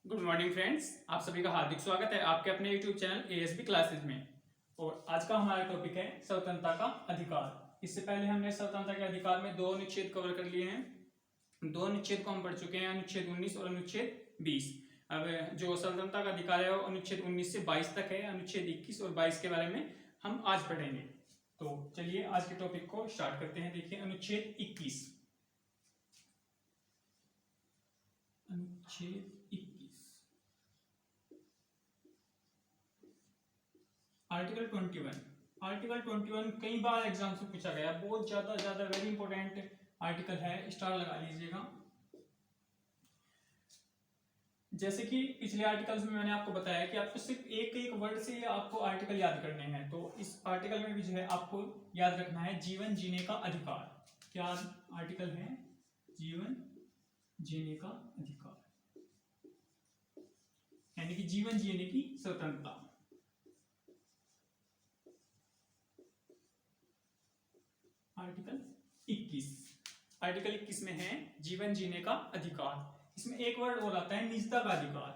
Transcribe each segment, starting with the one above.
Good morning friends, आप सभी का हार्दिक स्वागत है आपके अपने यूट्यूब चैनल एएसबी क्लासेस में। और आज का हमारा टॉपिक है स्वतंत्रता का अधिकार। इससे पहले हमने स्वतंत्रता के अधिकार में दो अनुच्छेद कवर कर लिए हैं। दो अनुच्छेद को हम पढ़ चुके हैं, अनुच्छेद 19 और अनुच्छेद 20। अब जो स्वतंत्रता का अधिकार है वो अनुच्छेद 19 से 22 तक है। अनुच्छेद 21 और 22 के बारे में हम आज पढ़ेंगे। तो चलिए आज के टॉपिक को स्टार्ट करते हैं। देखिए अनुच्छेद 21। अनुच्छेद 21, आर्टिकल 21। आर्टिकल 21 कई बार एग्जाम से पूछा गया, बहुत ज्यादा वेरी इंपॉर्टेंट आर्टिकल है, स्टार लगा लीजिएगा। जैसे कि पिछले आर्टिकल्स में मैंने आपको बताया कि आपको सिर्फ एक एक वर्ड से आपको आर्टिकल याद करने हैं, तो इस आर्टिकल में भी जो है आपको याद रखना है जीवन जीने का अधिकार। क्या आर्टिकल है? जीवन जीने का अधिकार, यानी कि जीवन जीने की स्वतंत्रता। आर्टिकल 21। आर्टिकल 21 में है जीवन जीने का अधिकार। इसमें एक वर्ड और आता है निजता का अधिकार।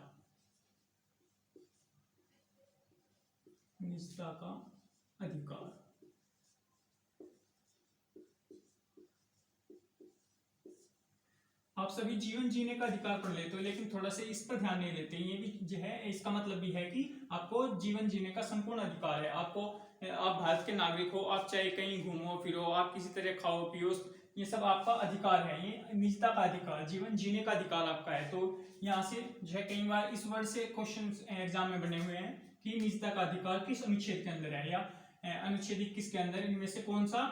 निजता का अधिकार, आप सभी जीवन जीने का अधिकार पढ़ लेते हो, लेकिन थोड़ा सा इस पर ध्यान नहीं देते। ये भी जो है इसका मतलब भी है कि आपको जीवन जीने का संपूर्ण अधिकार है। आपको, आप भारत के नागरिक हो, आप चाहे कहीं घूमो फिरो, आप किसी तरह खाओ पियो, ये सब आपका अधिकार है। ये निजता का अधिकार, जीवन जीने का अधिकार आपका है। तो यहाँ से जो है कई बार इस वर्ड से क्वेश्चन एग्जाम में बने हुए हैं कि निजता का अधिकार किस अनुच्छेद के अंदर है, या अनुच्छेद 21 के अंदर इनमें से कौन सा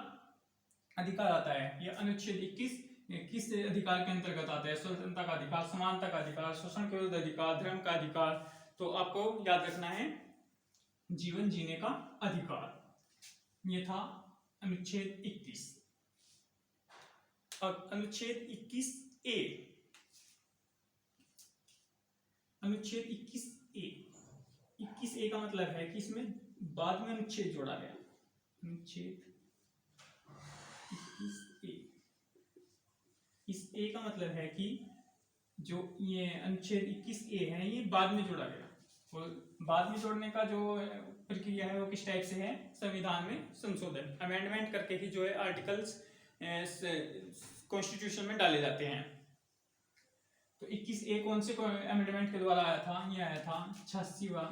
अधिकार आता है। यह अनुच्छेद 21 किस अधिकार के अंतर्गत आता है? स्वतंत्रता का अधिकार, समानता का अधिकार, शोषण के विरुद्ध अधिकार, धर्म का अधिकार। तो आपको याद रखना है जीवन जीने का अधिकार। यह था अनुच्छेद 21। अब अनुच्छेद 21 ए। अनुच्छेद 21 ए, 21 ए का मतलब है कि इसमें बाद में अनुच्छेद जोड़ा गया। अनुच्छेद 21 ए, इस ए का मतलब है कि जो ये अनुच्छेद 21 ए है ये बाद में जोड़ा गया। और बाद में जोड़ने का जो प्रक्रिया है वो किस टाइप से है? संविधान में संशोधन, अमेंडमेंट करके ही जो है आर्टिकल्स कॉन्स्टिट्यूशन में डाले जाते हैं। तो 21 ए कौन से अमेंडमेंट के द्वारा आया था? ये आया था 86वां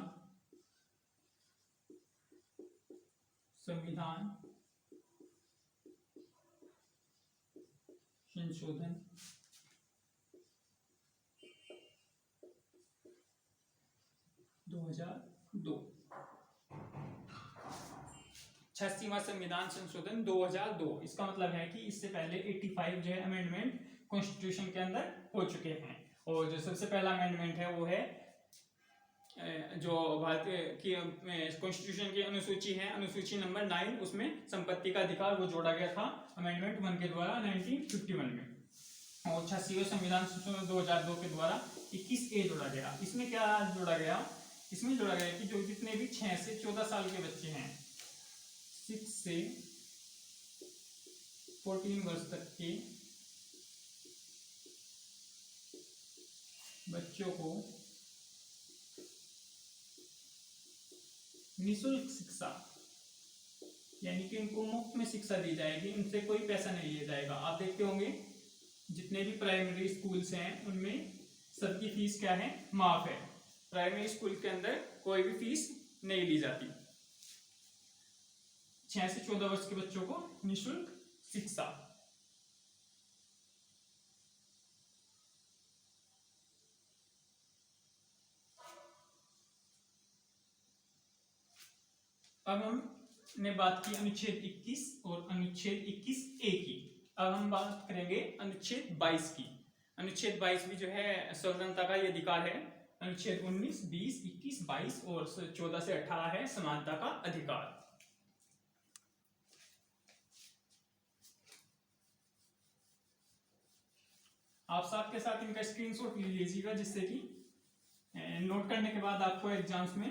संविधान संशोधन 2002। 86वां संविधान संशोधन 2002। इसका मतलब है कि इससे पहले 85 जो है अमेंडमेंट कॉन्स्टिट्यूशन के अंदर हो चुके हैं। और जो सबसे पहला अमेंडमेंट है वो है जो भारत की कॉन्स्टिट्यूशन की अनुसूची है, अनुसूची नंबर 9, उसमें संपत्ति का अधिकार वो जोड़ा गया था अमेंडमेंट 1 के द्वारा 1951 में। और 86वें संविधान संशोधन 2002 के द्वारा 21 ए जोड़ा गया। इसमें क्या जोड़ा गया? इसमें जोड़ा गया कि जो जितने भी 6 से 14 साल के बच्चे हैं, 6 से 14 वर्ष तक के बच्चों को निःशुल्क शिक्षा, यानी कि उनको मुफ्त में शिक्षा दी जाएगी, उनसे कोई पैसा नहीं लिया जाएगा। आप देखते होंगे जितने भी प्राइमरी स्कूल्स हैं उनमें सबकी फीस क्या है? माफ है। प्राइमरी स्कूल के अंदर कोई भी फीस नहीं ली जाती। 6 से 14 वर्ष के बच्चों को निःशुल्क शिक्षा। अब हमने बात की अनुच्छेद 21 और अनुच्छेद 21 ए की। अब हम बात करेंगे अनुच्छेद 22 की। अनुच्छेद 22 भी जो है स्वतंत्रता का ये अधिकार है। अनुच्छेद 19, 20, 21, 22 और 14 से 18 है समानता का अधिकार। आप साथ के साथ इनका स्क्रीनशॉट ले लीजिएगा, जिससे कि नोट करने के बाद आपको एग्जाम्स में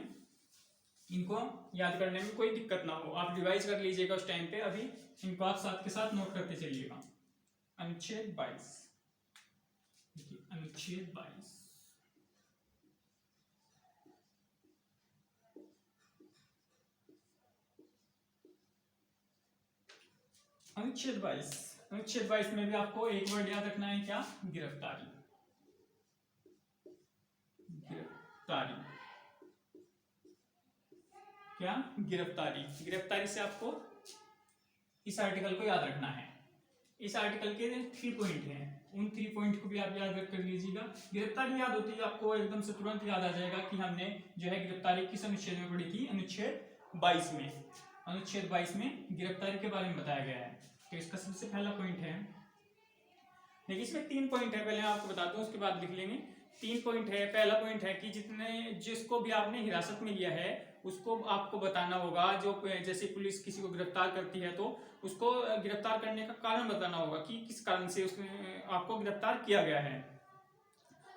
इनको याद करने में कोई दिक्कत ना हो। आप रिवाइज कर लीजिएगा उस टाइम पे, अभी इनको आप साथ के साथ नोट करते चलिएगा। अनुच्छेद 22, अनुच्छेद 22 अनुच्छेद 22। अनुच्छेद 22 में भी आपको एक वर्ड याद रखना है, क्या? गिरफ्तारी। गिरफ्तारी, क्या? गिरफ्तारी। गिरफ्तारी से आपको इस आर्टिकल को याद रखना है। इस आर्टिकल के 3 पॉइंट हैं, उन 3 पॉइंट को भी आप याद कर लीजिएगा। गिरफ्तारी याद होती है आपको एकदम से तुरंत याद आ जाएगा कि हमने जो है गिरफ्तारी किस अनुच्छेद में पढ़ी थी, अनुच्छेद 22 में। अनुच्छेद 22 में गिरफ्तारी के बारे में बताया गया है। तो इसका सबसे पहला पॉइंट है, देखिए इसमें 3 पॉइंट है, पहले आपको बताता हूँ उसके बाद लिख लेंगे। 3 पॉइंट है। पहला पॉइंट है कि जिसको भी आपने हिरासत में लिया है उसको आपको बताना होगा। जो जैसे पुलिस किसी को गिरफ्तार करती है तो उसको गिरफ्तार करने का कारण बताना होगा कि किस कारण से उसने आपको गिरफ्तार किया गया है।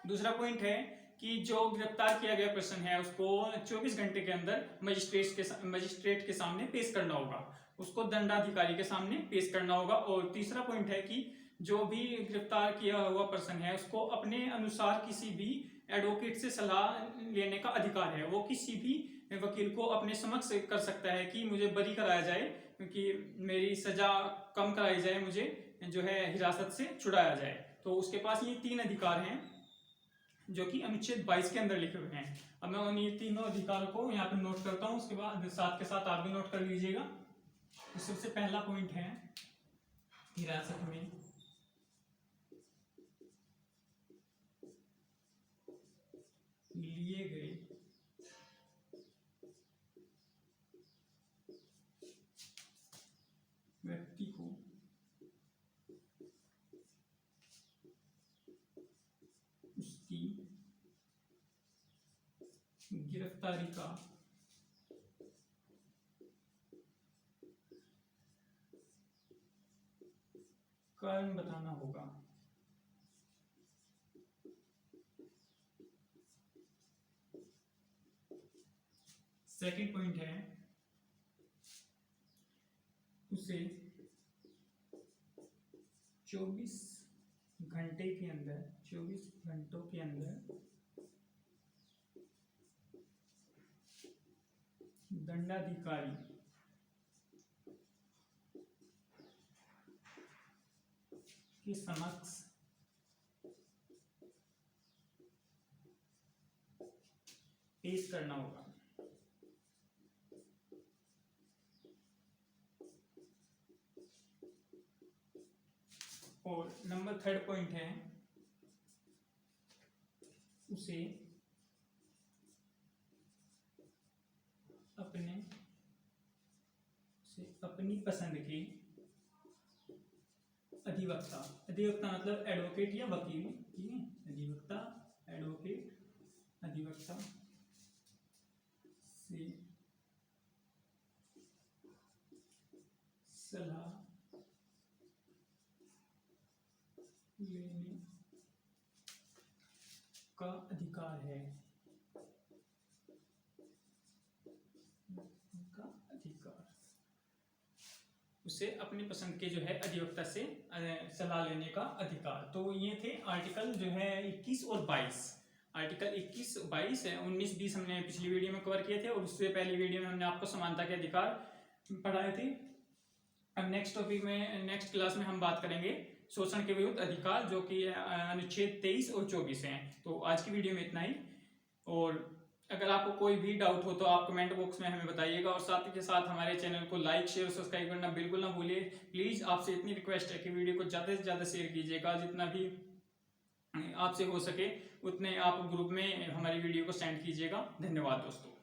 दूसरा पॉइंट है कि जो गिरफ्तार किया गया पर्सन है उसको 24 घंटे के अंदर मजिस्ट्रेट के सामने पेश करना होगा, उसको दंडाधिकारी के सामने पेश करना होगा। और तीसरा पॉइंट है कि जो भी गिरफ्तार किया हुआ पर्सन है उसको अपने अनुसार किसी भी एडवोकेट से सलाह लेने का अधिकार है। वो किसी भी वकील को अपने समक्ष कर सकता है कि मुझे बरी कराया जाए, क्योंकि मेरी सजा कम कराई जाए, मुझे जो है हिरासत से छुड़ाया जाए। तो उसके पास ये 3 अधिकार हैं जो कि अनुच्छेद 22 के अंदर लिखे हुए हैं। अब मैं उन ये तीनों अधिकार को यहाँ पे नोट करता हूँ, उसके बाद साथ के साथ आप भी नोट कर लीजिएगा। तो सबसे पहला पॉइंट है हिरासत में लिए गए व्यक्ति को उसकी गिरफ्तारी का कारण बताना होगा। सेकंड पॉइंट है उसे 24 घंटे के अंदर 24 घंटों के अंदर दंडाधिकारी के समक्ष पेश करना होगा। और नंबर 3 पॉइंट है उसे अपनी पसंद के अधिवक्ता, अधिवक्ता मतलब एडवोकेट या वकील, ठीक है, अधिवक्ता, एडवोकेट, अधिवक्ता से सलाह लेने का अधिकार है। उसे अपनी पसंद के जो है अधिवक्ता से सलाह लेने का अधिकार। तो ये थे आर्टिकल जो है 21 और 22। आर्टिकल 21, 22 है, 19, 20 हमने पिछली वीडियो में कवर किए थे और उससे पहली वीडियो में हमने आपको समानता के अधिकार पढ़ाए थे। अब नेक्स्ट टॉपिक में, नेक्स्ट क्लास में हम बात करेंगे शोषण के विरुद्ध अधिकार, जो कि अनुच्छेद 23 और 24 हैं। तो आज की वीडियो में इतना ही। और अगर आपको कोई भी डाउट हो तो आप कमेंट बॉक्स में हमें बताइएगा, और साथ के साथ हमारे चैनल को लाइक, शेयर, सब्सक्राइब करना बिल्कुल ना भूलिए। प्लीज़ आपसे इतनी रिक्वेस्ट है कि वीडियो को ज़्यादा से ज़्यादा शेयर कीजिएगा, जितना भी आपसे हो सके उतने आप ग्रुप में हमारी वीडियो को सेंड कीजिएगा। धन्यवाद दोस्तों।